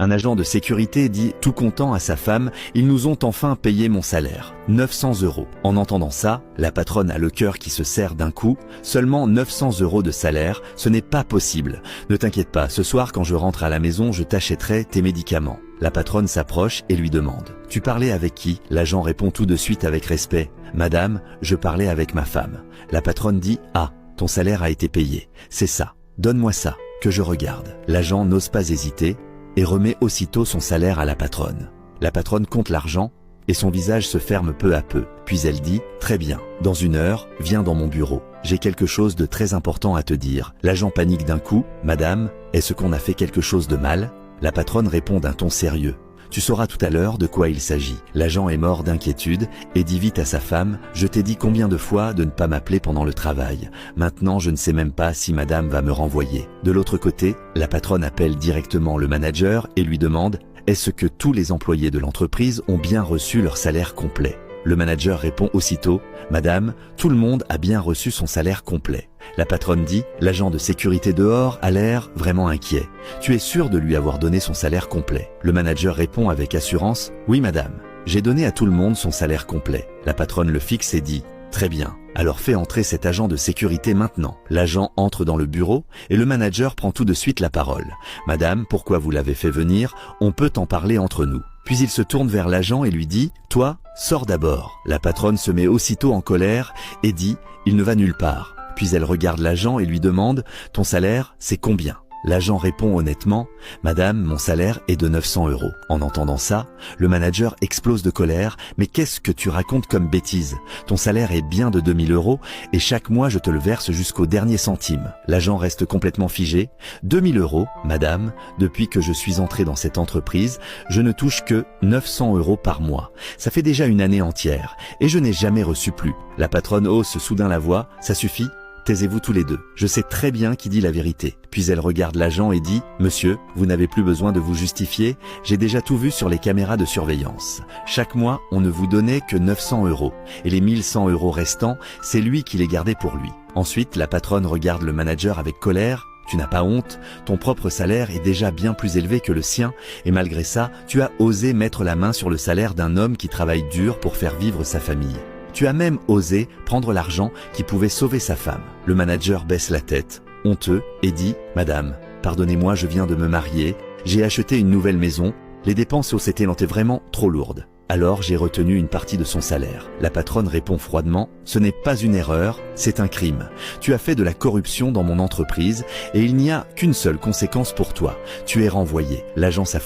Un agent de sécurité dit tout content à sa femme « Ils nous ont enfin payé mon salaire, 900 €. En entendant ça, la patronne a le cœur qui se serre d'un coup. Seulement 900 € de salaire, ce n'est pas possible. Ne t'inquiète pas, ce soir quand je rentre à la maison, je t'achèterai tes médicaments. La patronne s'approche et lui demande « Tu parlais avec qui ?» L'agent répond tout de suite avec respect « Madame, je parlais avec ma femme. » La patronne dit « Ah, ton salaire a été payé. C'est ça. Donne-moi ça, que je regarde. » L'agent n'ose pas hésiter et remet aussitôt son salaire à la patronne. La patronne compte l'argent et son visage se ferme peu à peu. Puis elle dit « Très bien, dans 1 heure, viens dans mon bureau. J'ai quelque chose de très important à te dire. » L'agent panique d'un coup « Madame, est-ce qu'on a fait quelque chose de mal ?» La patronne répond d'un ton sérieux. « Tu sauras tout à l'heure de quoi il s'agit. » L'agent est mort d'inquiétude et dit vite à sa femme « Je t'ai dit combien de fois de ne pas m'appeler pendant le travail. Maintenant, je ne sais même pas si madame va me renvoyer. » De l'autre côté, la patronne appelle directement le manager et lui demande « Est-ce que tous les employés de l'entreprise ont bien reçu leur salaire complet ?» Le manager répond aussitôt « Madame, tout le monde a bien reçu son salaire complet. » La patronne dit « L'agent de sécurité dehors a l'air vraiment inquiet. Tu es sûr de lui avoir donné son salaire complet ?» Le manager répond avec assurance « Oui madame, j'ai donné à tout le monde son salaire complet. » La patronne le fixe et dit « Très bien, alors fais entrer cet agent de sécurité maintenant. » L'agent entre dans le bureau et le manager prend tout de suite la parole. « Madame, pourquoi vous l'avez fait venir? On peut en parler entre nous. » Puis il se tourne vers l'agent et lui dit « Toi, sors d'abord. » La patronne se met aussitôt en colère et dit « Il ne va nulle part. » Puis elle regarde l'agent et lui demande « Ton salaire, c'est combien ?» L'agent répond honnêtement « Madame, mon salaire est de 900 €. » En entendant ça, le manager explose de colère « Mais qu'est-ce que tu racontes comme bêtise? Ton salaire est bien de 2000 € et chaque mois je te le verse jusqu'au dernier centime. » L'agent reste complètement figé. « 2000 €, madame, depuis que je suis entré dans cette entreprise, je ne touche que 900 € par mois. Ça fait déjà une année entière et je n'ai jamais reçu plus. » La patronne hausse soudain la voix « Ça suffit ? Taisez-vous tous les deux. Je sais très bien qui dit la vérité. » Puis elle regarde l'agent et dit « Monsieur, vous n'avez plus besoin de vous justifier. J'ai déjà tout vu sur les caméras de surveillance. Chaque mois, on ne vous donnait que 900 € et les 1100 € restants, c'est lui qui les gardait pour lui. » Ensuite, la patronne regarde le manager avec colère. « Tu n'as pas honte? Ton propre salaire est déjà bien plus élevé que le sien et malgré ça, tu as osé mettre la main sur le salaire d'un homme qui travaille dur pour faire vivre sa famille. Tu as même osé prendre l'argent qui pouvait sauver sa femme. » Le manager baisse la tête, honteux, et dit « Madame, pardonnez-moi, je viens de me marier, j'ai acheté une nouvelle maison, les dépenses étaient vraiment trop lourdes. Alors j'ai retenu une partie de son salaire. » La patronne répond froidement « Ce n'est pas une erreur, c'est un crime. Tu as fait de la corruption dans mon entreprise et il n'y a qu'une seule conséquence pour toi. Tu es renvoyé. » L'agent s'affole.